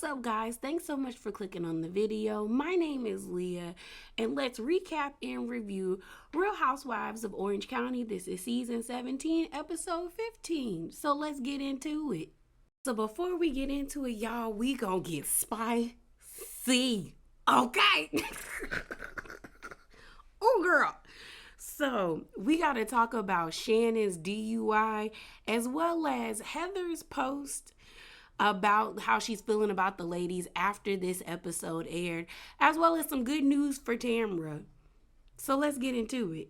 up, guys? Thanks so much for clicking on the video. My name is Leah, and let's recap and review Real Housewives of Orange County. This is season 17, episode 15. So let's get into it. So before we get into it, y'all, we gonna get spicy. Okay? Oh, girl. So we got to talk about Shannon's DUI as well as Heather's post about how she's feeling about the ladies after this episode aired, as well as some good news for Tamra. So let's get into it.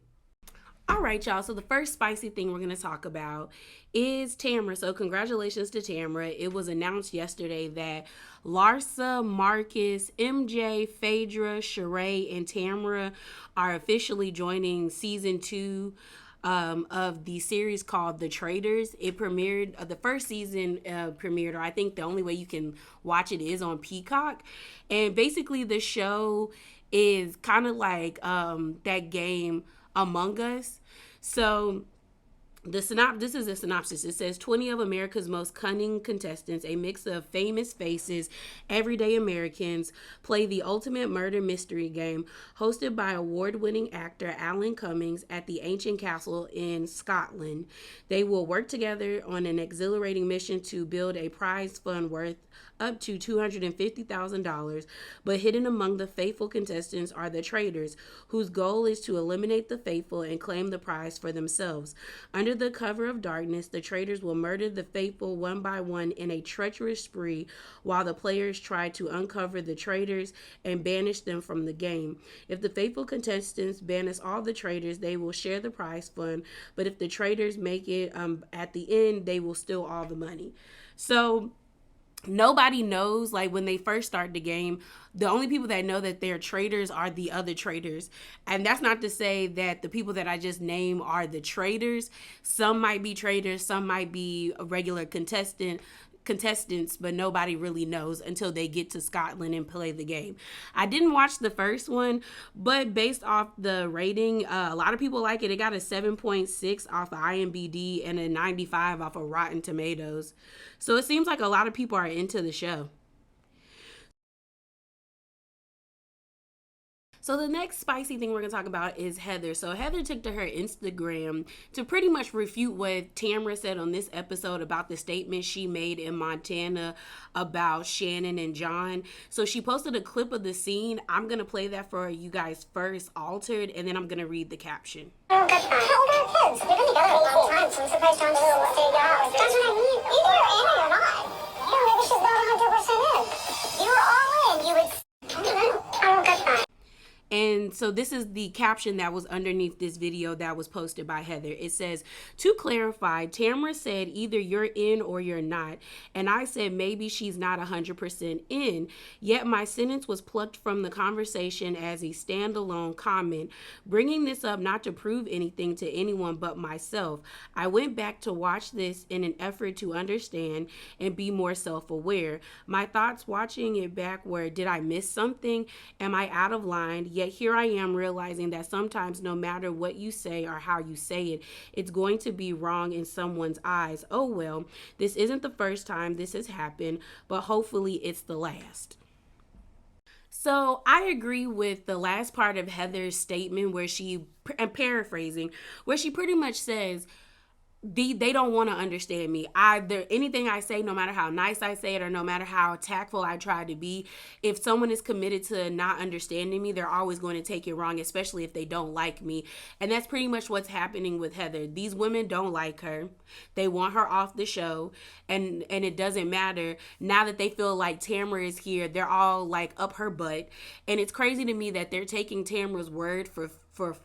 All right, y'all. So the first spicy thing we're going to talk about is Tamra. So congratulations to Tamra. It was announced yesterday that Larsa, Marcus, MJ, Phaedra, Sheree, and Tamra are officially joining season 2 of the series called The Traitors. It premiered, the first season premiered, or I think the only way you can watch it is on Peacock. And basically the show is kind of like that game Among Us. So this is a synopsis. It says 20 of America's most cunning contestants, a mix of famous faces, everyday Americans, play the ultimate murder mystery game hosted by award-winning actor Alan Cummings at the ancient castle in Scotland. They will work together on an exhilarating mission to build a prize fund worth up to $250,000, but hidden among the faithful contestants are the traitors, whose goal is to eliminate the faithful and claim the prize for themselves. Under the cover of darkness, the traitors will murder the faithful one by one in a treacherous spree, while the players try to uncover the traitors and banish them from the game. If the faithful contestants banish all the traitors, they will share the prize fund, but if the traitors make it at the end, they will steal all the money. So nobody knows, like when they first start the game, the only people that know that they're traitors are the other traitors. And that's not to say that the people that I just named are the traitors. Some might be traitors, some might be a regular contestants, but nobody really knows until they get to Scotland and play the game. I didn't watch the first one, but based off the rating, a lot of people like it. It got a 7.6 off of IMDb and a 95 off of Rotten Tomatoes. So it seems like a lot of people are into the show. So the next spicy thing we're going to talk about is Heather. So Heather took to her Instagram to pretty much refute what Tamra said on this episode about the statement she made in Montana about Shannon and John. So she posted a clip of the scene. I'm going to play that for you guys first, altered, and then I'm going to read the caption. Oh, good time. How old are our kids? They've been together a long time, so I'm surprised John doesn't stay out. That's what I mean. Either you're in or you're not. Yeah, maybe she's not 100% in. You were all in. You would... Oh, good time. And so this is the caption that was underneath this video that was posted by Heather. It says, to clarify, Tamra said either you're in or you're not. And I said maybe she's not 100% in. Yet my sentence was plucked from the conversation as a standalone comment, bringing this up not to prove anything to anyone but myself. I went back to watch this in an effort to understand and be more self-aware. My thoughts watching it back were, did I miss something? Am I out of line? Yet here I am realizing that sometimes no matter what you say or how you say it, it's going to be wrong in someone's eyes. Oh well, this isn't the first time this has happened, but hopefully it's the last. So I agree with the last part of Heather's statement where I'm paraphrasing, where she pretty much says, they don't want to understand me. Anything I say, no matter how nice I say it or no matter how tactful I try to be, if someone is committed to not understanding me, they're always going to take it wrong, especially if they don't like me. And that's pretty much what's happening with Heather. These women don't like her. They want her off the show, and it doesn't matter. Now that they feel like Tamra is here, they're all like up her butt. And it's crazy to me that they're taking Tamra's word for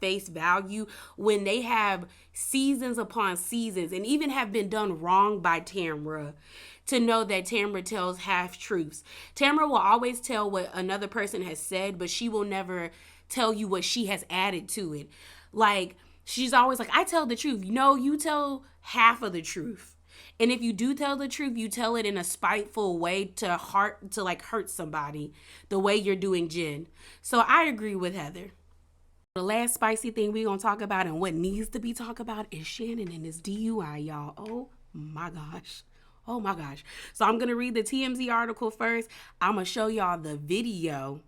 face value when they have seasons upon seasons and even have been done wrong by Tamra, to know that Tamra tells half truths. Tamra will always tell what another person has said, but she will never tell you what she has added to it. Like, she's always like, I tell the truth. No, you tell half of the truth. And if you do tell the truth, you tell it in a spiteful way to hurt somebody, the way you're doing Jen. So I agree with Heather. The last spicy thing we're going to talk about and what needs to be talked about is Shannon and his DUI, y'all. Oh my gosh. Oh my gosh. So I'm going to read the TMZ article first. I'm going to show y'all the video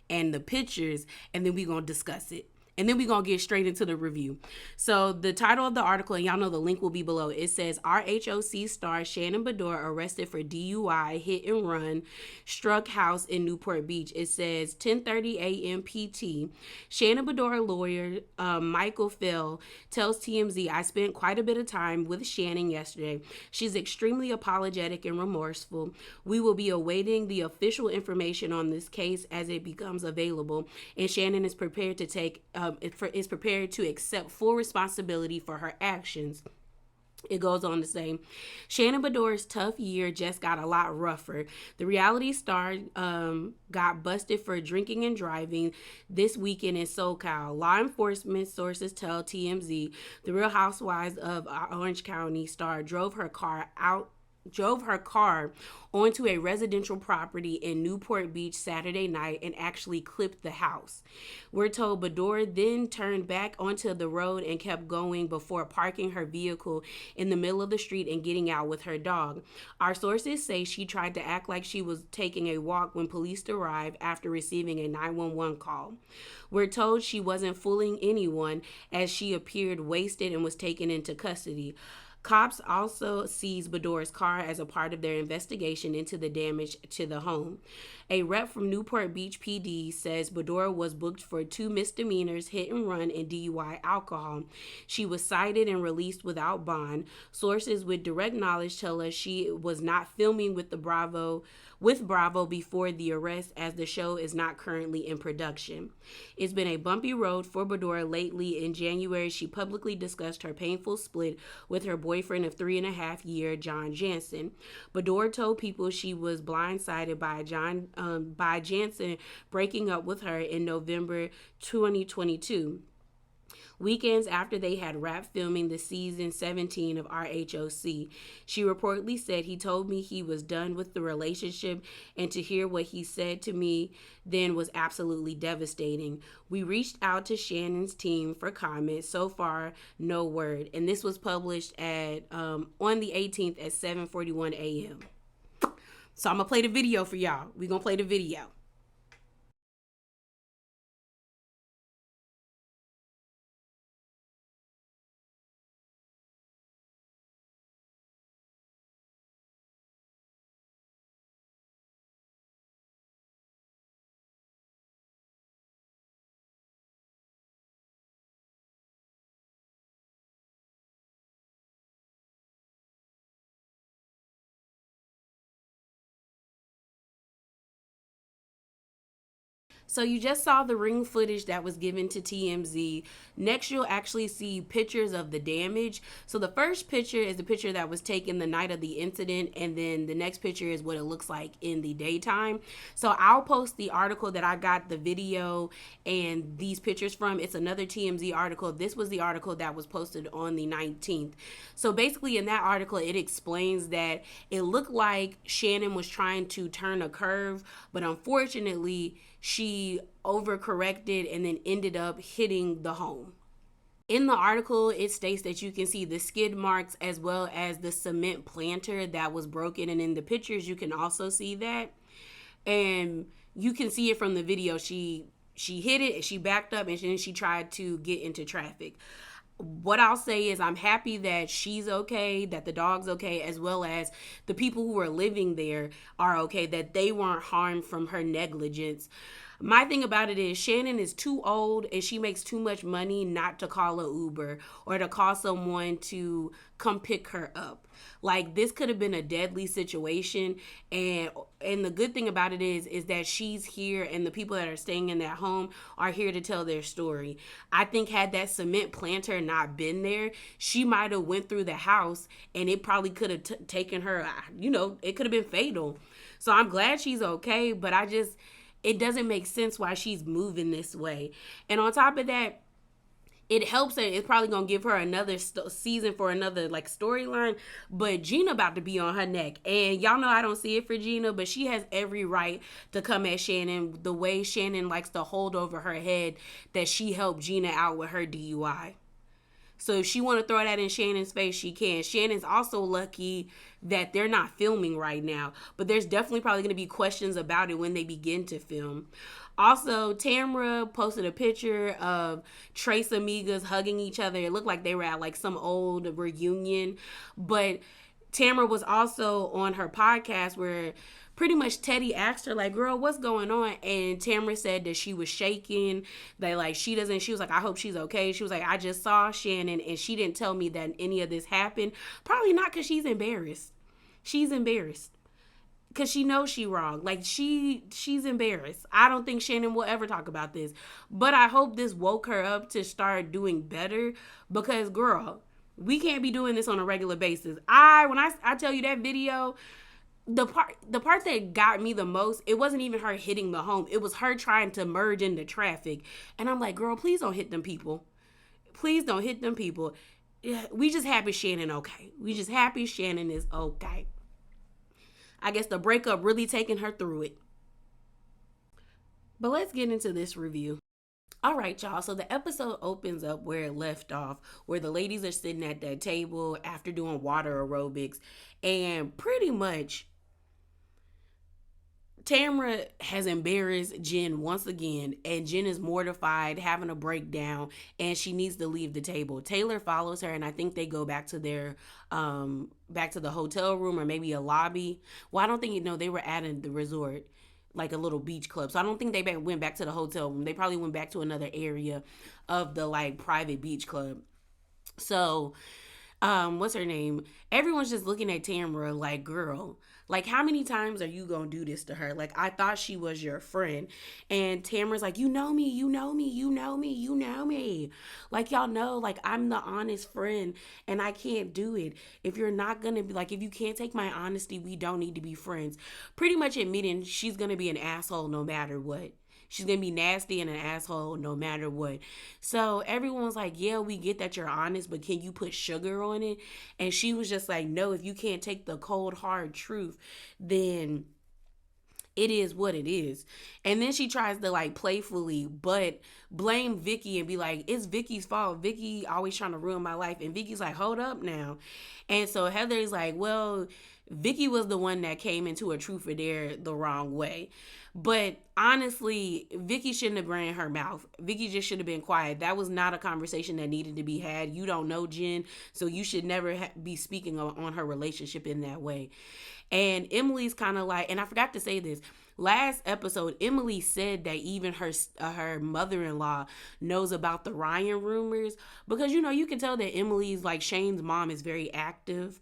and the pictures, and then we're going to discuss it. And then we're going to get straight into the review. So the title of the article, and y'all know the link will be below. It says, RHOC star Shannon Bedore arrested for DUI, hit and run, struck house in Newport Beach. It says 10:30 a.m. PT. Shannon Bedore lawyer Michael Fell tells TMZ, I spent quite a bit of time with Shannon yesterday. She's extremely apologetic and remorseful. We will be awaiting the official information on this case as it becomes available, and Shannon is prepared to is prepared to accept full responsibility for her actions. It goes on to say, Shannon Bedore's tough year just got a lot rougher. The reality star got busted for drinking and driving this weekend in SoCal. Law enforcement sources tell TMZ the Real Housewives of Orange County star drove her car onto a residential property in Newport Beach Saturday night and actually clipped the house. We're told Bedore then turned back onto the road and kept going before parking her vehicle in the middle of the street and getting out with her dog. Our sources say she tried to act like she was taking a walk when police arrived after receiving a 911 call. We're told she wasn't fooling anyone as she appeared wasted and was taken into custody. Cops also seized Bedore's car as a part of their investigation into the damage to the home. A rep from Newport Beach PD says Bedore was booked for 2 misdemeanors, hit and run, and DUI alcohol. She was cited and released without bond. Sources with direct knowledge tell us she was not filming with Bravo before the arrest, as the show is not currently in production. It's been a bumpy road for Bedore lately. In January, she publicly discussed her painful split with her boyfriend of 3.5 years, John Jansen. Bedore told people she was blindsided by Jansen breaking up with her in November 2022. Weekends after they had wrapped filming the season 17 of RHOC. She reportedly said, he told me he was done with the relationship, and to hear what he said to me then was absolutely devastating. We reached out to Shannon's team for comments. So far, no word. And this was published at on the 18th at 7:41 a.m. So I'm going to play the video for y'all. We're going to play the video. So you just saw the ring footage that was given to TMZ. Next, you'll actually see pictures of the damage. So the first picture is the picture that was taken the night of the incident, and then the next picture is what it looks like in the daytime. So I'll post the article that I got the video and these pictures from. It's another TMZ article. This was the article that was posted on the 19th. So basically in that article, it explains that it looked like Shannon was trying to turn a curve, but unfortunately, she overcorrected and then ended up hitting the home. In the article, it states that you can see the skid marks as well as the cement planter that was broken. And in the pictures, you can also see that. And you can see it from the video. She hit it, she backed up, and then she tried to get into traffic. What I'll say is I'm happy that she's okay, that the dog's okay, as well as the people who are living there are okay, that they weren't harmed from her negligence. My thing about it is Shannon is too old and she makes too much money not to call a Uber or to call someone to come pick her up. Like, this could have been a deadly situation, and the good thing about it is that she's here and the people that are staying in that home are here to tell their story. I think had that cement planter not been there, she might have went through the house and it probably could have taken her, it could have been fatal. So I'm glad she's okay, but it doesn't make sense why she's moving this way. And on top of that, it helps that it's probably gonna give her another season for another storyline. But Gina about to be on her neck, and y'all know I don't see it for Gina, but she has every right to come at Shannon the way Shannon likes to hold over her head that she helped Gina out with her DUI. So if she want to throw that in Shannon's face, she can. Shannon's also lucky that they're not filming right now, but there's definitely probably going to be questions about it when they begin to film. Also, Tamra posted a picture of Trace Amigas hugging each other. It looked like they were at like some old reunion, but Tamra was also on her podcast where pretty much Teddy asked her like, girl, what's going on? And Tamra said that she was shaking, that like she was like, I hope she's okay. She was like, I just saw Shannon and she didn't tell me that any of this happened. Probably not, because she's embarrassed. She's embarrassed because she knows she wrong. Like she's embarrassed. I don't think Shannon will ever talk about this, but I hope this woke her up to start doing better, because girl, we can't be doing this on a regular basis. When I tell you that video, the part that got me the most, it wasn't even her hitting the home. It was her trying to merge into traffic. And I'm like, girl, please don't hit them people. Please don't hit them people. We just happy Shannon okay. We just happy Shannon is okay. I guess the breakup really taking her through it. But let's get into this review. All right, y'all. So the episode opens up where it left off, where the ladies are sitting at that table after doing water aerobics. And pretty much Tamra has embarrassed Jen once again, and Jen is mortified, having a breakdown, and she needs to leave the table. Taylor follows her, and I think they go back to their back to the hotel room or maybe a lobby. Well, I don't think they were at the resort, like a little beach club. So I don't think they went back to the hotel room. They probably went back to another area of the like private beach club. So what's her name? Everyone's just looking at Tamra like, girl, like, how many times are you gonna do this to her? Like, I thought she was your friend. And Tamra's like, you know me, you know me, you know me, you know me. Like, y'all know, like, I'm the honest friend and I can't do it. If you're not gonna be like, if you can't take my honesty, we don't need to be friends. Pretty much admitting she's gonna be an asshole no matter what. She's going to be nasty and an asshole no matter what. So everyone's like, yeah, we get that you're honest, but can you put sugar on it? And she was just like, no, if you can't take the cold, hard truth, then it is what it is. And then she tries to like playfully but blame Vicki and be like, it's Vicki's fault. Vicki always trying to ruin my life. And Vicki's like, hold up now. And so Heather's like, well, Vicki was the one that came into a truth or dare the wrong way. But honestly, Vicki shouldn't have ran her mouth. Vicki just should have been quiet. That was not a conversation that needed to be had. You don't know Jen, so you should never be speaking on her relationship in that way. And Emily's kind of like, and I forgot to say this, last episode, Emily said that even her mother-in-law knows about the Ryan rumors, because you can tell that Emily's like Shane's mom is very active.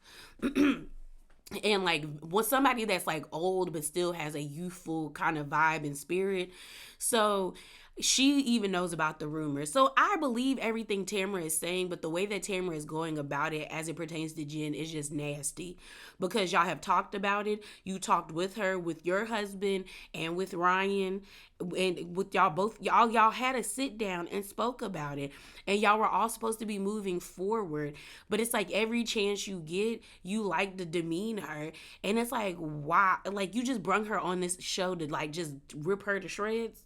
And like was somebody that's like old but still has a youthful kind of vibe and spirit. So she even knows about the rumors. So I believe everything Tamra is saying, but the way that Tamra is going about it as it pertains to Jen is just nasty, because y'all have talked about it. You talked with her, with your husband, and with Ryan, and with y'all both. Y'all had a sit down and spoke about it, and y'all were all supposed to be moving forward. But it's like every chance you get, you like to demean her, and it's like, why? Like, you just brung her on this show to like just rip her to shreds.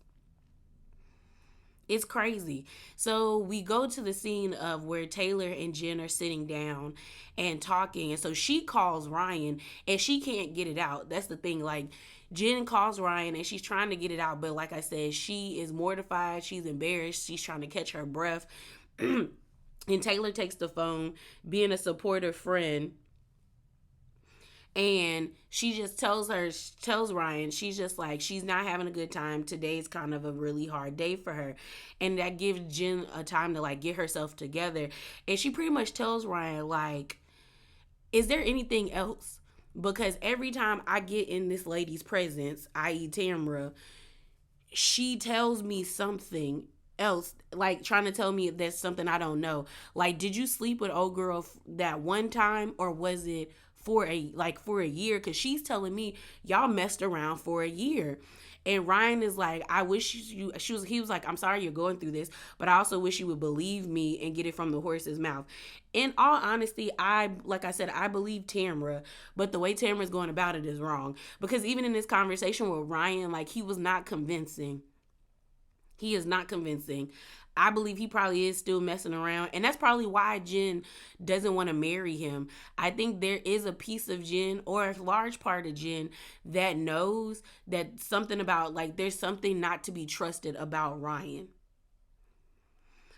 It's crazy. So we go to the scene of where Taylor and Jen are sitting down and talking. And so she calls Ryan and she can't get it out. That's the thing. Like, Jen calls Ryan and she's trying to get it out. But like I said, she is mortified. She's embarrassed. She's trying to catch her breath. And Taylor takes the phone, being a supportive friend. And she just tells Ryan, she's just like, she's not having a good time. Today's kind of a really hard day for her. And that gives Jen a time to like get herself together. And she pretty much tells Ryan, like, is there anything else? Because every time I get in this lady's presence, i.e. Tamra, she tells me something else, like trying to tell me there's something I don't know. Like, did you sleep with old girl that one time, or was it for a year? Because she's telling me y'all messed around for a year. And Ryan is like, I wish he was like, I'm sorry you're going through this, but I also wish you would believe me and get it from the horse's mouth. In all honesty, like I said, I believe Tamra, but the way Tamra's going about it is wrong. Because even in this conversation with Ryan, like, he was not convincing. He is not convincing. I believe he probably is still messing around. And that's probably why Jen doesn't want to marry him. I think there is a piece of Jen, or a large part of Jen, that knows that something about, like, there's something not to be trusted about Ryan.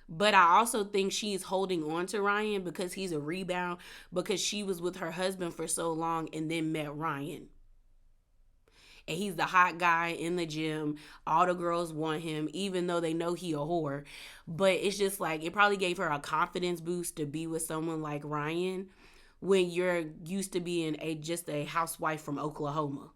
But I also think she's holding on to Ryan because he's a rebound, because she was with her husband for so long and then met Ryan. And he's the hot guy in the gym. All the girls want him, even though they know he a whore. But it's just like, it probably gave her a confidence boost to be with someone like Ryan when you're used to being just a housewife from Oklahoma.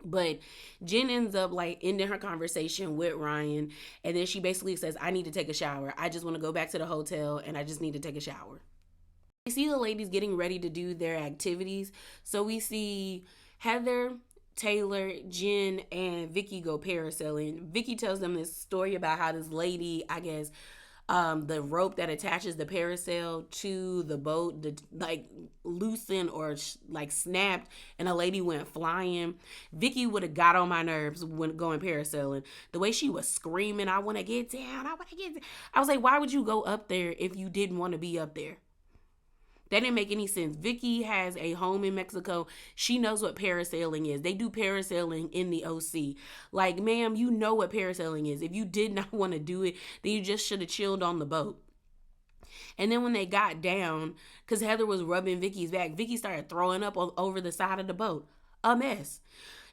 But Jen ends up like ending her conversation with Ryan, and then she basically says, I need to take a shower. I just want to go back to the hotel and I just need to take a shower. We see the ladies getting ready to do their activities. So we see Heather, Taylor, Jen, and Vicki go parasailing. Vicki tells them this story about how this lady, I guess, the rope that attaches the parasail to the boat, like loosened or like snapped, and a lady went flying. Vicki would have got on my nerves when going parasailing. The way she was screaming, "I want to get down! I want to get down!" I was like, why would you go up there if you didn't want to be up there? That didn't make any sense. Vicki has a home in Mexico. She knows what parasailing is. They do parasailing in the OC. Like, ma'am, you know what parasailing is. If you did not want to do it, then you just should have chilled on the boat. And then when they got down, because Heather was rubbing Vicki's back, Vicki started throwing up over the side of the boat. A mess.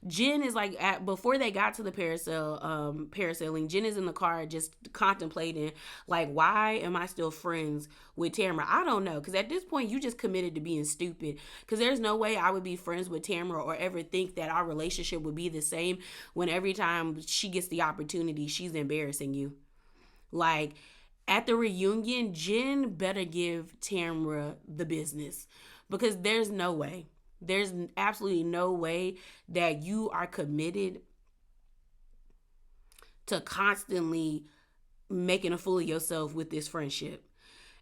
Jen is like, before they got to the parasailing, Jen is in the car just contemplating, like, why am I still friends with Tamra? I don't know, because at this point you just committed to being stupid, because there's no way I would be friends with Tamra or ever think that our relationship would be the same when every time she gets the opportunity she's embarrassing you. Like, at the reunion, Jen better give Tamra the business, because there's no way. There's absolutely no way that you are committed to constantly making a fool of yourself with this friendship.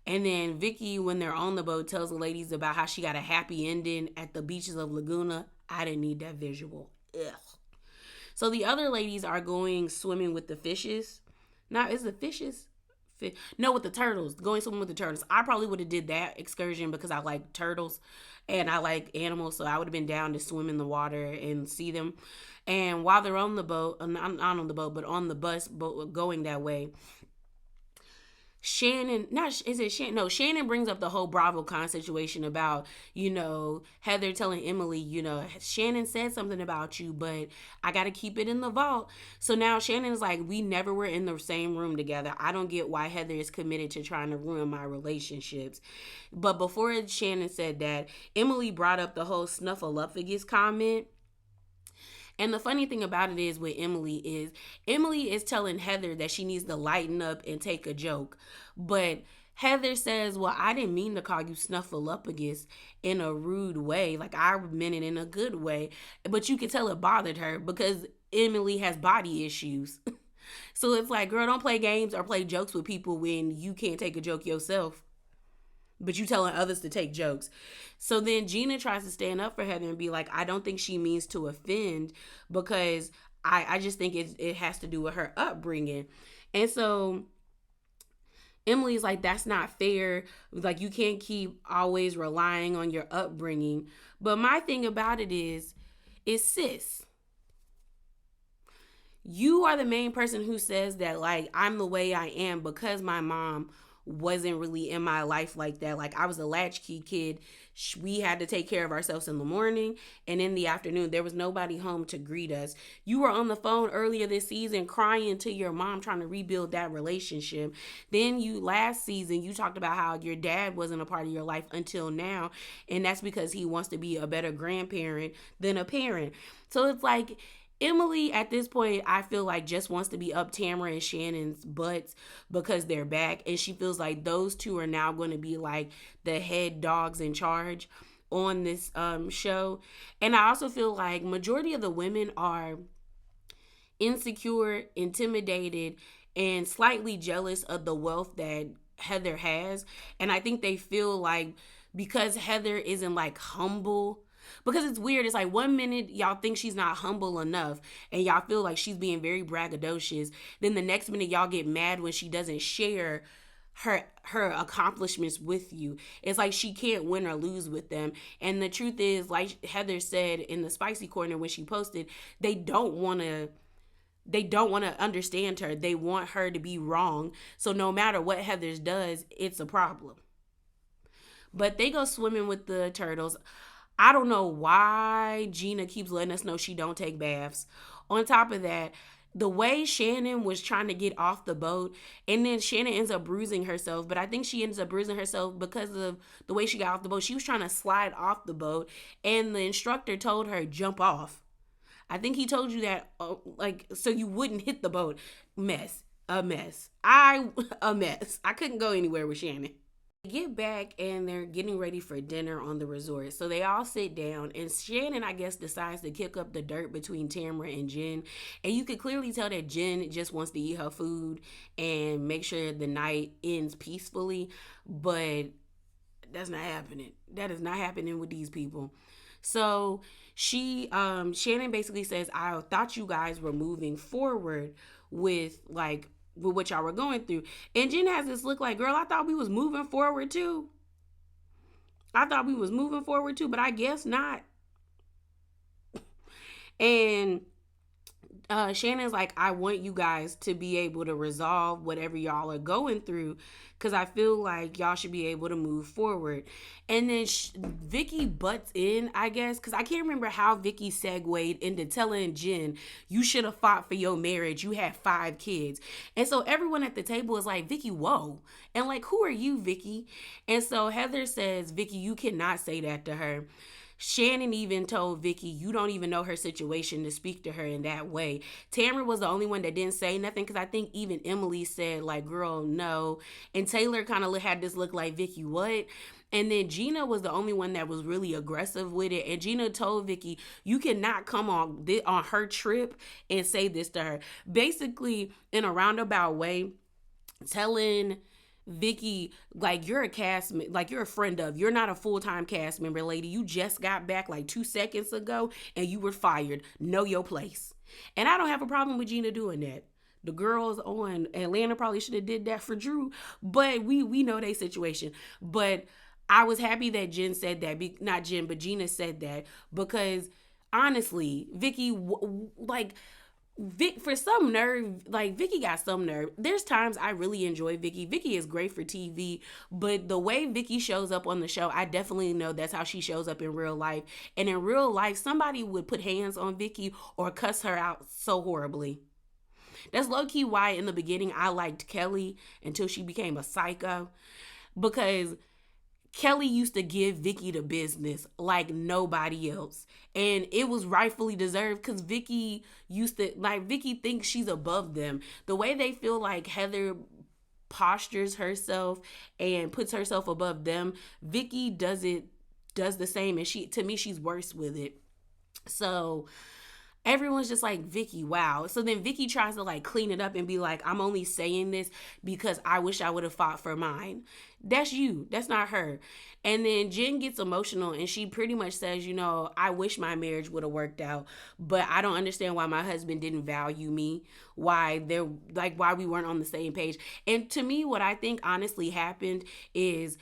And then Vicki, when they're on the boat, tells the ladies about how she got a happy ending at the beaches of Laguna. I didn't need that visual. Ugh. So the other ladies are going swimming with the fishes. Now, is the fishes? No, with the turtles. Going swimming with the turtles. I probably would have did that excursion because I like turtles and I like animals, so I would have been down to swim in the water and see them. And while they're on the boat, not on the boat, but on the bus going that way, Shannon, not is it Shannon? No, Shannon brings up the whole BravoCon situation about, Heather telling Emily, Shannon said something about you, but I got to keep it in the vault. So now Shannon's like, we never were in the same room together. I don't get why Heather is committed to trying to ruin my relationships. But before Shannon said that, Emily brought up the whole snuffleupagus comment. And the funny thing about it is with Emily is telling Heather that she needs to lighten up and take a joke. But Heather says, well, I didn't mean to call you snuffleupagus in a rude way. Like, I meant it in a good way. But you can tell it bothered her because Emily has body issues. So it's like, girl, don't play games or play jokes with people when you can't take a joke yourself, but you telling others to take jokes. So then Gina tries to stand up for Heather and be like, I don't think she means to offend, because I just think it has to do with her upbringing. And so Emily's like, that's not fair. Like, you can't keep always relying on your upbringing. But my thing about it is sis, you are the main person who says that, like, I'm the way I am because my mom wasn't really in my life like that. Like, I was a latchkey kid. We had to take care of ourselves in the morning, and in the afternoon there was nobody home to greet us. You were on the phone earlier this season crying to your mom, trying to rebuild that relationship. Then last season you talked about how your dad wasn't a part of your life until now, and that's because he wants to be a better grandparent than a parent. So it's like, Emily, at this point, I feel like just wants to be up Tamra and Shannon's butts because they're back. And she feels like those two are now going to be like the head dogs in charge on this show. And I also feel like majority of the women are insecure, intimidated, and slightly jealous of the wealth that Heather has. And I think they feel like because Heather isn't like humble, Because it's weird. It's like one minute y'all think she's not humble enough and y'all feel like she's being very braggadocious. Then the next minute y'all get mad when she doesn't share her accomplishments with you. It's like she can't win or lose with them. And the truth is, like Heather said in the spicy corner when she posted, they don't want to understand her. They want her to be wrong. So no matter what Heather's does, it's a problem. But they go swimming with the turtles. I don't know why Gina keeps letting us know she don't take baths. On top of that, the way Shannon was trying to get off the boat, and then Shannon ends up bruising herself, but I think she ends up bruising herself because of the way she got off the boat. She was trying to slide off the boat, and the instructor told her, jump off. I think he told you that, like, so you wouldn't hit the boat. Mess. A mess. A mess. I couldn't go anywhere with Shannon. They get back and they're getting ready for dinner on the resort. So they all sit down and Shannon, I guess, decides to kick up the dirt between Tamra and Jen. And you could clearly tell that Jen just wants to eat her food and make sure the night ends peacefully. But that's not happening. That is not happening with these people. So Shannon basically says, I thought you guys were moving forward with what y'all were going through. And Jen has this look like, girl, I thought we was moving forward too. I thought we was moving forward too, but I guess not. And Shannon's like, I want you guys to be able to resolve whatever y'all are going through because I feel like y'all should be able to move forward. And then Vicki butts in, I guess, because I can't remember how Vicki segued into telling Jen, you should have fought for your marriage. You had 5 kids. And so everyone at the table is like, Vicki, whoa. And like, who are you, Vicki? And so Heather says, Vicki, you cannot say that to her. Shannon even told Vicki, you don't even know her situation to speak to her in that way. Tamra was the only one that didn't say nothing because I think even Emily said, like, girl, no. And Taylor kind of had this look like, Vicki, what? And then Gina was the only one that was really aggressive with it. And Gina told Vicki, you cannot come on her trip and say this to her. Basically, in a roundabout way, telling Vicki, like, you're a cast, like, you're a friend of, you're not a full-time cast member, lady. You just got back like 2 seconds ago and you were fired. Know your place. And I don't have a problem with Gina doing that. The girls on Atlanta probably should have did that for Drew, but we know their situation. But I was happy that Jen said that, not Jen, but Gina said that, because honestly, Vicki, like, for some nerve, like Vicki got some nerve. There's times I really enjoy Vicki. Vicki is great for TV, but the way Vicki shows up on the show, I definitely know that's how she shows up in real life. And in real life, somebody would put hands on Vicki or cuss her out so horribly. That's low-key why in the beginning I liked Kelly until she became a psycho, because Kelly used to give Vicki the business like nobody else. And it was rightfully deserved because Vicki used to, like, Vicki thinks she's above them. The way they feel like Heather postures herself and puts herself above them, Vicki does the same. And to me, she's worse with it. So everyone's just like, Vicki, wow. So then Vicki tries to like clean it up and be like, I'm only saying this because I wish I would have fought for mine. That's you. That's not her. And then Jen gets emotional and she pretty much says, I wish my marriage would have worked out, but I don't understand why my husband didn't value me, why we weren't on the same page. And to me, what I think honestly happened is,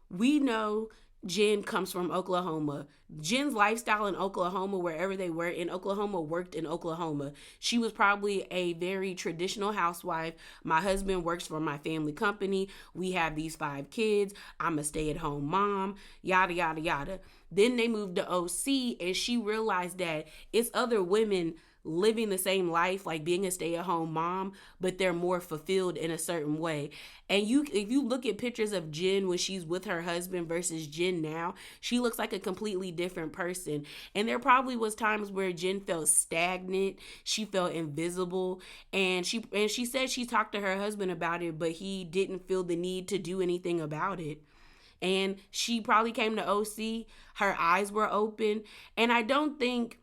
we know Jen comes from Oklahoma. Jen's lifestyle in Oklahoma, wherever they were in Oklahoma, worked in Oklahoma. She was probably a very traditional housewife. My husband works for my family company. We have these 5 kids. I'm a stay-at-home mom, yada, yada, yada. Then they moved to OC and she realized that it's other women living the same life, like being a stay-at-home mom, but they're more fulfilled in a certain way. And if you look at pictures of Jen when she's with her husband versus Jen now, she looks like a completely different person. And there probably was times where Jen felt stagnant, she felt invisible, and she said she talked to her husband about it, but he didn't feel the need to do anything about it. And she probably came to OC, her eyes were open, and I don't think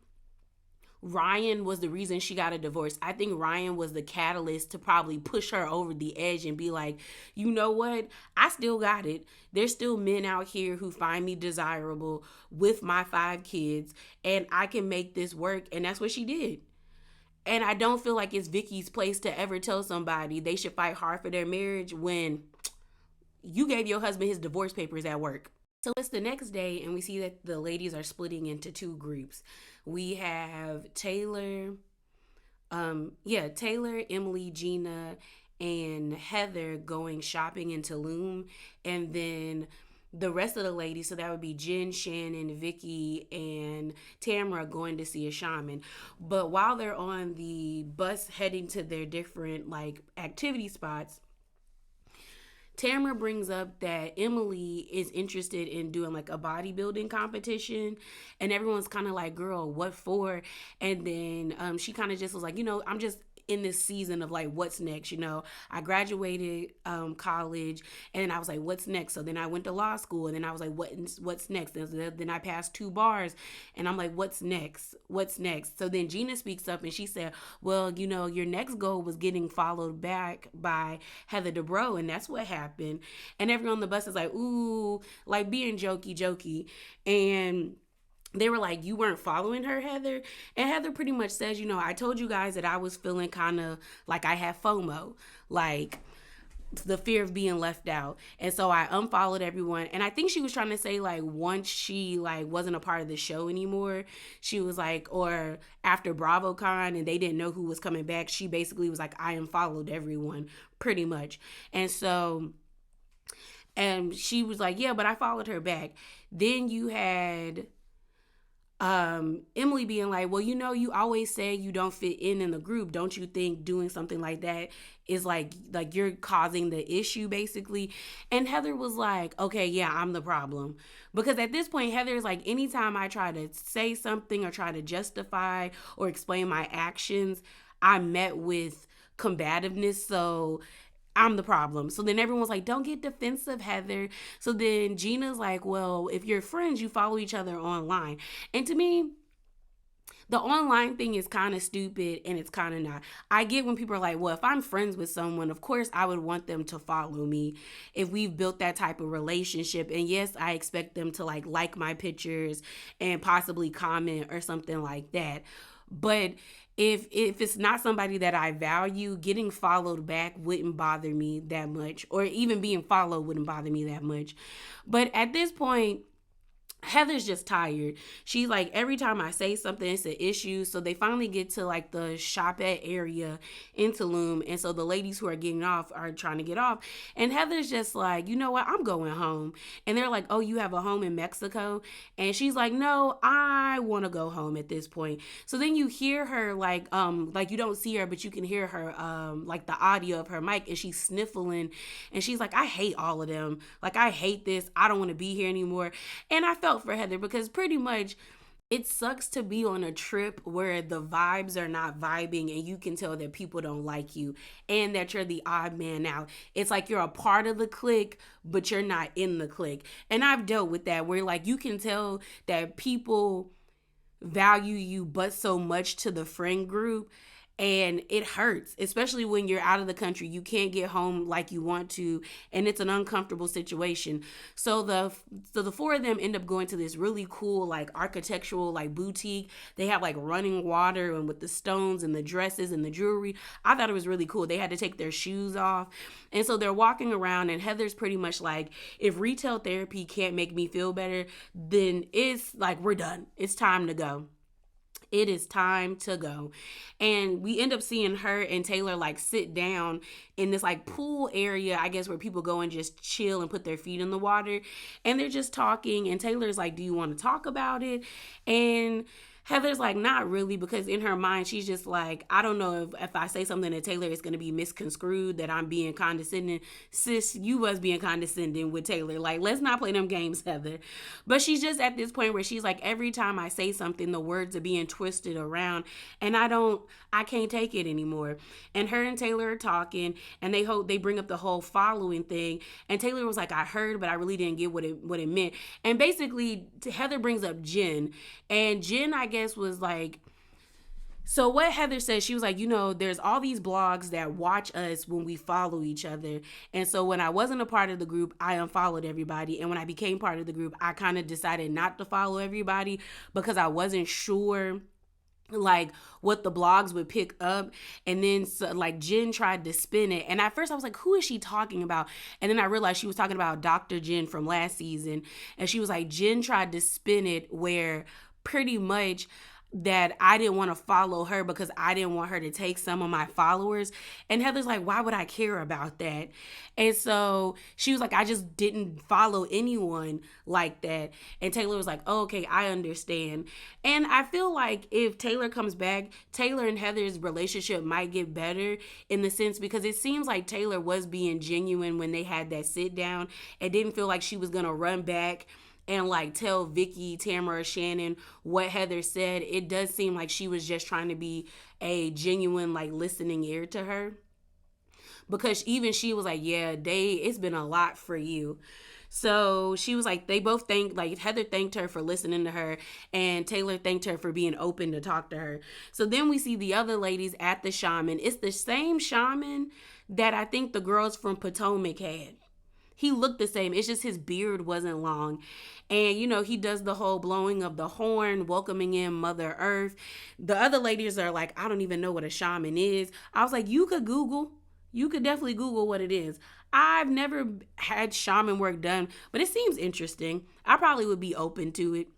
Ryan was the reason she got a divorce. I think Ryan was the catalyst to probably push her over the edge and be like, you know what? I still got it. There's still men out here who find me desirable with my 5 kids, and I can make this work. And that's what she did. And I don't feel like it's Vicki's place to ever tell somebody they should fight hard for their marriage when you gave your husband his divorce papers at work. So it's the next day, and we see that the ladies are splitting into 2 groups. We have Taylor, Emily, Gina, and Heather going shopping in Tulum, and then the rest of the ladies, so that would be Jen, Shannon, Vicki, and Tamra, going to see a shaman. But while they're on the bus heading to their different like activity spots, Tamara brings up that Emily is interested in doing like a bodybuilding competition, and everyone's kind of like, girl, what for? And then she kind of just was like, I'm just in this season of like, what's next? I graduated college, and I was like, what's next? So then I went to law school, and then I was like, what's next? And then I passed 2 bars, and I'm like, what's next? What's next? So then Gina speaks up, and she said, well, your next goal was getting followed back by Heather Dubrow, and that's what happened. And everyone on the bus is like, ooh, like being jokey. And they were like, you weren't following her, Heather? And Heather pretty much says, I told you guys that I was feeling kind of like I had FOMO, like the fear of being left out. And so I unfollowed everyone. And I think she was trying to say, like, once she like wasn't a part of the show anymore, she was like, or after BravoCon and they didn't know who was coming back, she basically was like, I unfollowed everyone pretty much. And she was like, yeah, but I followed her back. Then you had Emily being like, well, you always say you don't fit in the group. Don't you think doing something like that is like you're causing the issue, basically? And Heather was like, okay, yeah, I'm the problem. Because at this point, Heather is like, anytime I try to say something or try to justify or explain my actions, I'm met with combativeness. So I'm the problem. So then everyone's like, don't get defensive, Heather. So then Gina's like, well, if you're friends, you follow each other online. And to me, the online thing is kind of stupid, and it's kind of not. I get when people are like, well, if I'm friends with someone, of course I would want them to follow me if we've built that type of relationship. And yes, I expect them to like my pictures and possibly comment or something like that. But if it's not somebody that I value, getting followed back wouldn't bother me that much, or even being followed wouldn't bother me that much. But at this point, Heather's just tired. She's like, every time I say something, it's an issue. So they finally get to like the shopette area in Tulum. And so the ladies who are getting off are trying to get off. And Heather's just like, you know what? I'm going home. And they're like, oh, you have a home in Mexico? And she's like, no, I want to go home at this point. So then you hear her like you don't see her, but you can hear her like the audio of her mic, and she's sniffling. And she's like, I hate all of them. Like, I hate this. I don't want to be here anymore. And I felt for Heather, because pretty much it sucks to be on a trip where the vibes are not vibing, and you can tell that people don't like you and that you're the odd man out. It's like you're a part of the clique, but you're not in the clique. And I've dealt with that, where like you can tell that people value you but so much to the friend group, and it hurts, especially when you're out of the country. You can't get home like you want to, and it's an uncomfortable situation. So the 4 of them end up going to this really cool like architectural like boutique. They have like running water, and with the stones and the dresses and the jewelry, I thought it was really cool. They had to take their shoes off, and so they're walking around, and Heather's pretty much like, if retail therapy can't make me feel better, then it's like, we're done. It's time to go. It is time to go. And we end up seeing her and Taylor like sit down in this like pool area, I guess, where people go and just chill and put their feet in the water. And they're just talking. And Taylor's like, do you want to talk about it? And Heather's like, not really, because in her mind, she's just like, I don't know if I say something to Taylor, it's going to be misconstrued that I'm being condescending. Sis, you was being condescending with Taylor. Like, let's not play them games, Heather. But she's just at this point where she's like, every time I say something, the words are being twisted around, and I can't take it anymore. And her and Taylor are talking, and they bring up the whole following thing. And Taylor was like, I heard, but I really didn't get what it meant. And basically, Heather brings up Jen, and Jen, I guess, was like, So what Heather said, she was like, there's all these blogs that watch us when we follow each other. And so when I wasn't a part of the group, I unfollowed everybody. And when I became part of the group, I kind of decided not to follow everybody because I wasn't sure like what the blogs would pick up. And then so, like Jen tried to spin it, and at first I was like, who is she talking about? And then I realized she was talking about Dr. Jen from last season. And she was like, Jen tried to spin it where pretty much that I didn't want to follow her because I didn't want her to take some of my followers. And Heather's like, why would I care about that? And so she was like, I just didn't follow anyone like that. And Taylor was like, oh, okay, I understand. And I feel like if Taylor comes back, Taylor and Heather's relationship might get better in the sense because it seems like Taylor was being genuine when they had that sit down. It didn't feel like she was going to run back and like tell Vicki, Tamra, or Shannon what Heather said. It does seem like she was just trying to be a genuine like listening ear to her, because even she was like, yeah, it's been a lot for you. So she was like, they both thanked, like Heather thanked her for listening to her, and Taylor thanked her for being open to talk to her. So then we see the other ladies at the shaman. It's the same shaman that I think the girls from Potomac had. He looked the same. It's just his beard wasn't long. And, he does the whole blowing of the horn, welcoming in Mother Earth. The other ladies are like, I don't even know what a shaman is. I was like, you could definitely Google what it is. I've never had shaman work done, but it seems interesting. I probably would be open to it.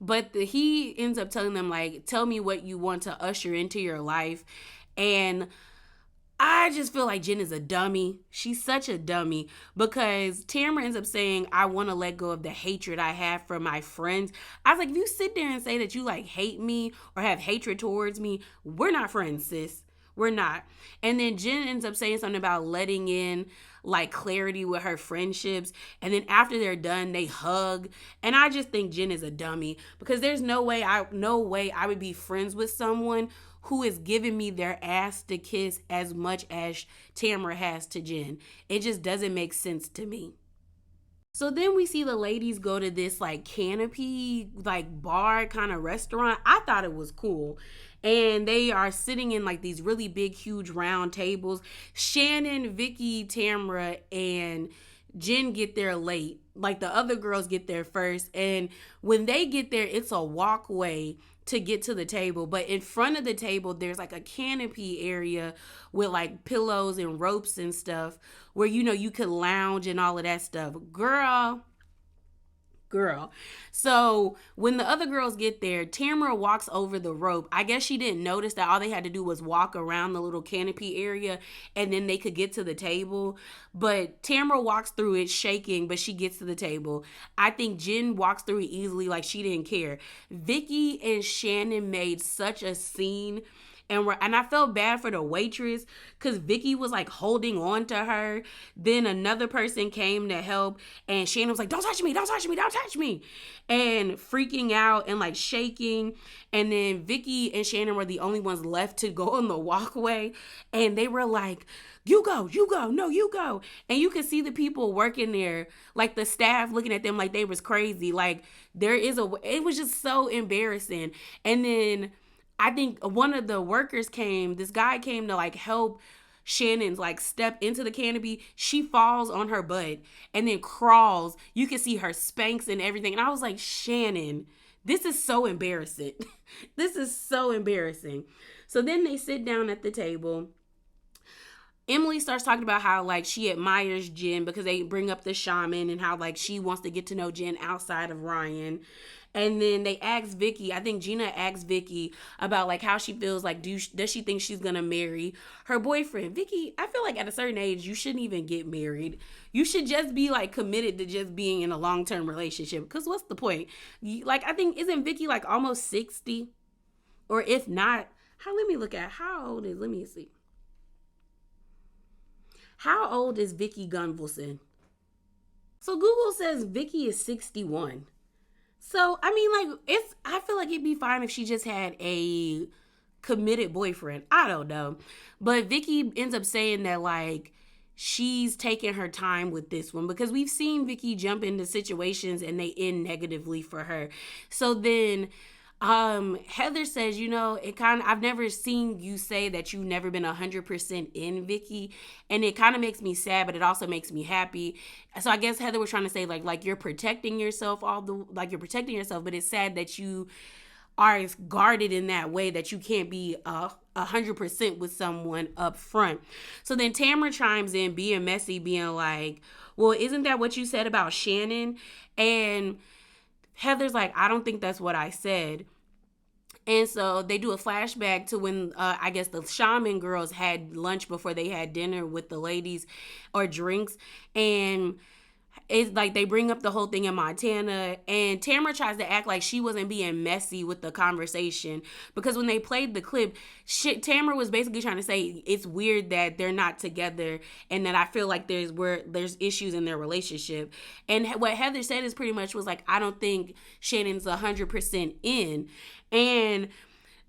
But he ends up telling them, like, tell me what you want to usher into your life. And I just feel like Jen is a dummy. She's such a dummy because Tamra ends up saying, I want to let go of the hatred I have for my friends. I was like, if you sit there and say that you like hate me or have hatred towards me, we're not friends, sis. We're not. And then Jen ends up saying something about letting in like clarity with her friendships. And then after they're done, they hug. And I just think Jen is a dummy because there's no way I would be friends with someone who is giving me their ass to kiss as much as Tamra has to Jen. It just doesn't make sense to me. So then we see the ladies go to this like canopy, like bar kind of restaurant. I thought it was cool. And they are sitting in like these really big, huge round tables. Shannon, Vicki, Tamra, and Jen get there late. Like the other girls get there first. And when they get there, it's a walkway to get to the table. But in front of the table, there's like a canopy area with like pillows and ropes and stuff where, you could lounge and all of that stuff. Girl. So when the other girls get there, Tamra walks over the rope. I guess she didn't notice that all they had to do was walk around the little canopy area and then they could get to the table. But Tamra walks through it shaking, but she gets to the table. I think Jen walks through it easily, like she didn't care. Vicki and Shannon made such a scene. And I felt bad for the waitress because Vicki was like holding on to her. Then another person came to help and Shannon was like, don't touch me, don't touch me, don't touch me. And freaking out and like shaking. And then Vicki and Shannon were the only ones left to go on the walkway. And they were like, you go, no, you go. And you could see the people working there, like the staff looking at them like they was crazy. Like it was just so embarrassing. And then I think one of the workers this guy came to like help Shannon's like step into the canopy. She falls on her butt and then crawls. You can see her Spanx and everything. And I was like, Shannon, this is so embarrassing. This is so embarrassing. So then they sit down at the table. Emily starts talking about how like she admires Jen because they bring up the shaman and how like she wants to get to know Jen outside of Ryan. And then they ask Vicki, I think Gina asks Vicki about like how she feels like, does she think she's gonna marry her boyfriend? Vicki, I feel like at a certain age, you shouldn't even get married. You should just be like committed to just being in a long-term relationship. Because what's the point? Like, I think, isn't Vicki like almost 60? Or if not, let me look at let me see. How old is Vicki Gunvalson? So Google says Vicki is 61. So, I mean, like, I feel like it'd be fine if she just had a committed boyfriend. I don't know. But Vicki ends up saying that, like, she's taking her time with this one because we've seen Vicki jump into situations and they end negatively for her. So then Heather says, it kind of, I've never seen you say that you've never been 100% in Vicki, and it kind of makes me sad, but it also makes me happy. So I guess Heather was trying to say like you're protecting yourself you're protecting yourself, but it's sad that you are guarded in that way that you can't be 100% with someone up front. So then Tamra chimes in, being messy, being like, well, isn't that what you said about Shannon? And Heather's like, I don't think that's what I said. And so they do a flashback to when I guess the shaman girls had lunch before they had dinner with the ladies or drinks. And it's like they bring up the whole thing in Montana, and Tamra tries to act like she wasn't being messy with the conversation, because when they played the clip, Tamra was basically trying to say it's weird that they're not together, and that I feel like there's issues in their relationship. And what Heather said is pretty much was like, I don't think Shannon's 100% in. And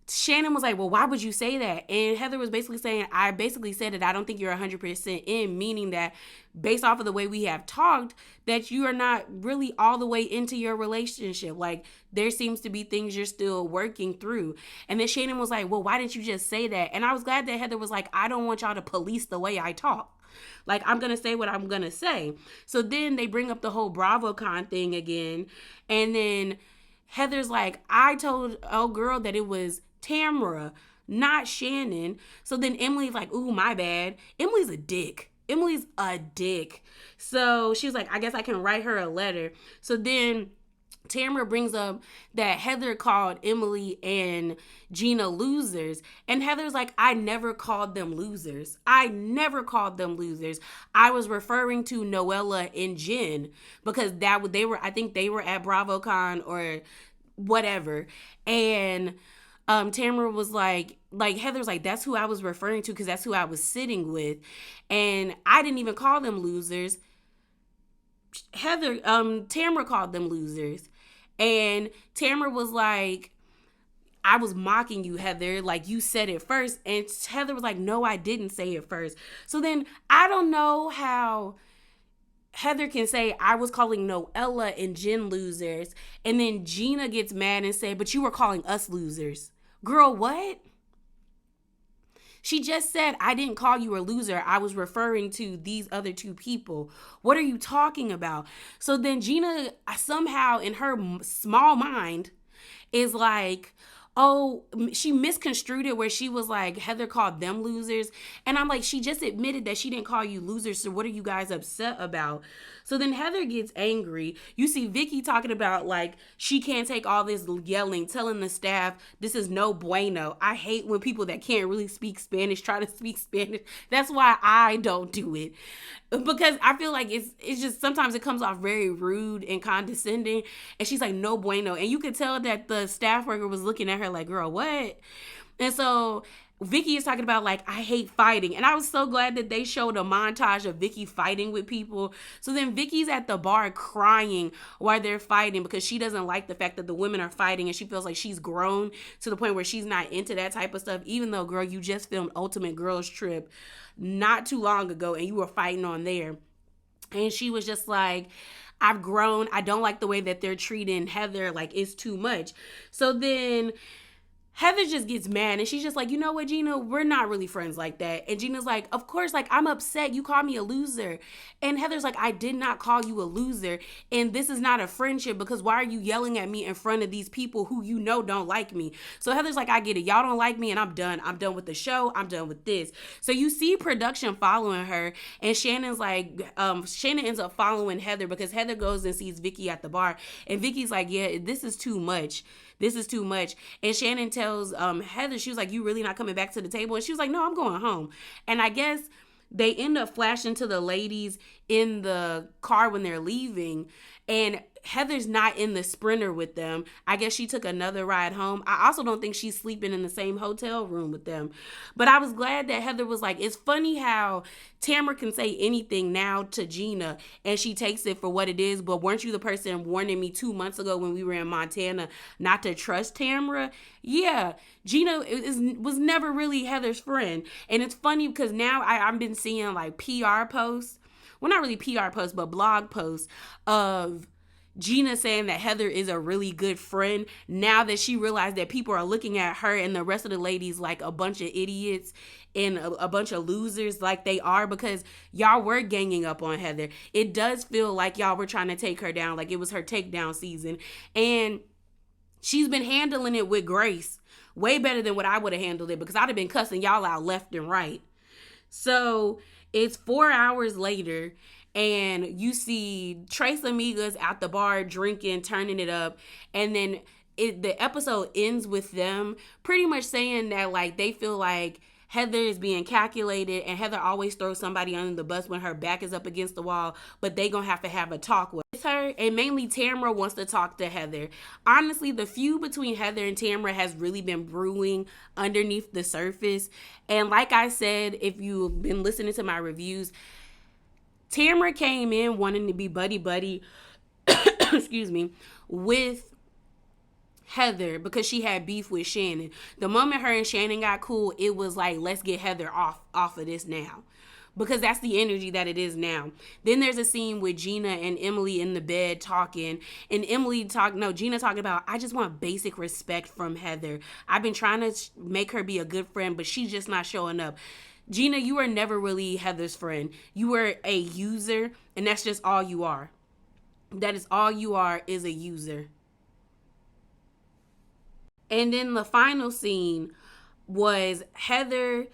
Shannon was like, well, why would you say that? And Heather was basically saying, I basically said that I don't think you're 100% in, meaning that based off of the way we have talked, that you are not really all the way into your relationship. Like, there seems to be things you're still working through. And then Shannon was like, well, why didn't you just say that? And I was glad that Heather was like, I don't want y'all to police the way I talk. Like, I'm going to say what I'm going to say. So then they bring up the whole BravoCon thing again. And then Heather's like, I told old girl that it was Tamra, not Shannon. So then Emily's like, ooh, my bad. Emily's a dick. So she's like, I guess I can write her a letter. So then Tamra brings up that Heather called Emily and Gina losers. And Heather's like, I never called them losers. I was referring to Noella and Jen, because I think they were at BravoCon or whatever. And Tamra was like Heather's like, that's who I was referring to, because that's who I was sitting with. And I didn't even call them losers. Tamra called them losers. And Tamra was like, I was mocking you, Heather. Like, you said it first. And Heather was like, no, I didn't say it first. So then I don't know how Heather can say I was calling Noella and Jen losers, and then Gina gets mad and said, but you were calling us losers. Girl, what? She just said, I didn't call you a loser. I was referring to these other two people. What are you talking about? So then Gina, somehow in her small mind, is like, oh, she misconstrued it where she was like, Heather called them losers. And I'm like, she just admitted that she didn't call you losers. So what are you guys upset about? So then Heather gets angry. You see Vicki talking about like, she can't take all this yelling, telling the staff, this is no bueno. I hate when people that can't really speak Spanish try to speak Spanish. That's why I don't do it. Because I feel like it's just, sometimes it comes off very rude and condescending. And she's like, no bueno. And you could tell that the staff worker was looking at her like, girl, what? And so Vicki is talking about like, I hate fighting. And I was so glad that they showed a montage of Vicki fighting with people. So then Vicki's at the bar crying while they're fighting, because she doesn't like the fact that the women are fighting, and she feels like she's grown to the point where she's not into that type of stuff, even though, girl, you just filmed Ultimate Girls Trip not too long ago and you were fighting on there. And she was just like, I've grown. I don't like the way that they're treating Heather. Like, it's too much. So then Heather just gets mad, and she's just like, you know what, Gina, we're not really friends like that. And Gina's like, of course, like, I'm upset. You called me a loser. And Heather's like, I did not call you a loser. And this is not a friendship, because why are you yelling at me in front of these people who you know don't like me? So Heather's like, I get it. Y'all don't like me, and I'm done. I'm done with the show. I'm done with this. So you see production following her, and Shannon's like, Shannon ends up following Heather, because Heather goes and sees Vicki at the bar. And Vicki's like, yeah, this is too much. And Shannon tells Heather, she was like, you really not coming back to the table? And she was like, no, I'm going home. And I guess they end up flashing to the ladies in the car when they're leaving. And Heather's not in the Sprinter with them. I guess she took another ride home. I also don't think she's sleeping in the same hotel room with them. But I was glad that Heather was like, it's funny how Tamra can say anything now to Gina and she takes it for what it is. But weren't you the person warning me 2 months ago when we were in Montana not to trust Tamra? Yeah, Gina was never really Heather's friend. And it's funny because now I've been seeing like PR posts. Well, not really PR posts, but blog posts of Gina saying that Heather is a really good friend now that she realized that people are looking at her and the rest of the ladies like a bunch of idiots and a bunch of losers like they are, because y'all were ganging up on Heather. It does feel like y'all were trying to take her down, like it was her takedown season. And she's been handling it with grace, way better than what I would have handled it, because I'd have been cussing y'all out left and right. So it's 4 hours later, and you see Trace Amigas at the bar drinking, turning it up, and then the episode ends with them pretty much saying that like they feel like Heather is being calculated, and Heather always throws somebody under the bus when her back is up against the wall, but they gonna have to have a talk with her. And mainly Tamra wants to talk to Heather. Honestly, the feud between Heather and Tamra has really been brewing underneath the surface. And like I said, if you've been listening to my reviews, Tamra came in wanting to be buddy excuse me, with Heather because she had beef with Shannon. The moment her and Shannon got cool, it was like, let's get Heather off of this now, because that's the energy that it is now. Then there's a scene with Gina and Emily in the bed talking, and Gina talking about, I just want basic respect from Heather. I've been trying to make her be a good friend, but she's just not showing up. Gina, you were never really Heather's friend. You were a user, and that's just all you are. That is all you are, is a user. And then the final scene was Heather,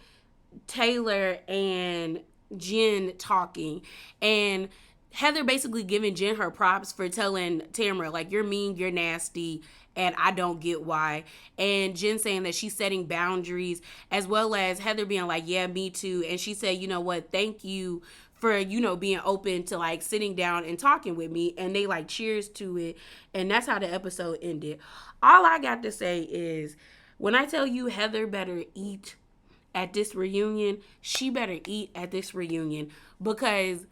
Taylor, and Jen talking. And Heather basically giving Jen her props for telling Tamra, like, you're mean, you're nasty, and I don't get why. And Jen saying that she's setting boundaries, as well as Heather being like, yeah, me too. And she said, you know what, thank you for, being open to like sitting down and talking with me. And they like cheers to it. And that's how the episode ended. All I got to say is, when I tell you Heather better eat at this reunion, she better eat at this reunion, because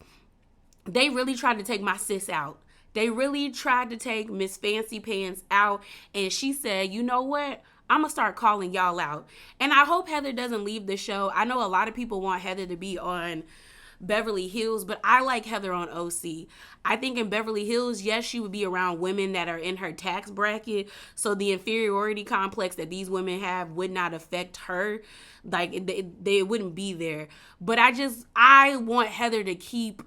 they really tried to take my sis out. They really tried to take Miss Fancy Pants out. And she said, you know what? I'm going to start calling y'all out. And I hope Heather doesn't leave the show. I know a lot of people want Heather to be on Beverly Hills, but I like Heather on OC. I think in Beverly Hills, yes, she would be around women that are in her tax bracket, so the inferiority complex that these women have would not affect her. Like, they wouldn't be there. But I want Heather to keep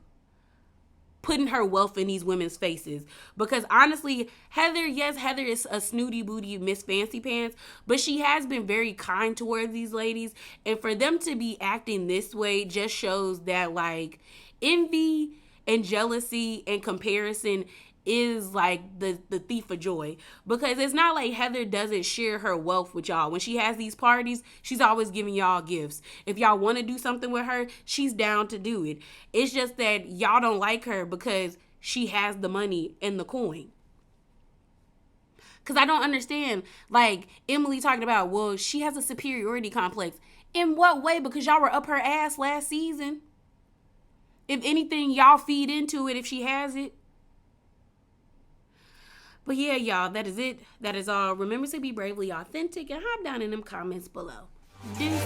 putting her wealth in these women's faces, because honestly, Heather is a snooty booty Miss Fancy Pants, but she has been very kind towards these ladies, and for them to be acting this way just shows that like envy and jealousy and comparison is like the thief of joy, because it's not like Heather doesn't share her wealth with y'all. When she has these parties, she's always giving y'all gifts. If y'all want to do something with her, she's down to do it. It's just that y'all don't like her because she has the money and the coin. Because I don't understand, like Emily talking about, well, she has a superiority complex. In what way? Because y'all were up her ass last season. If anything, y'all feed into it if she has it. But yeah, y'all, that is it. That is all. Remember to be bravely authentic and hop down in them comments below. Deuces.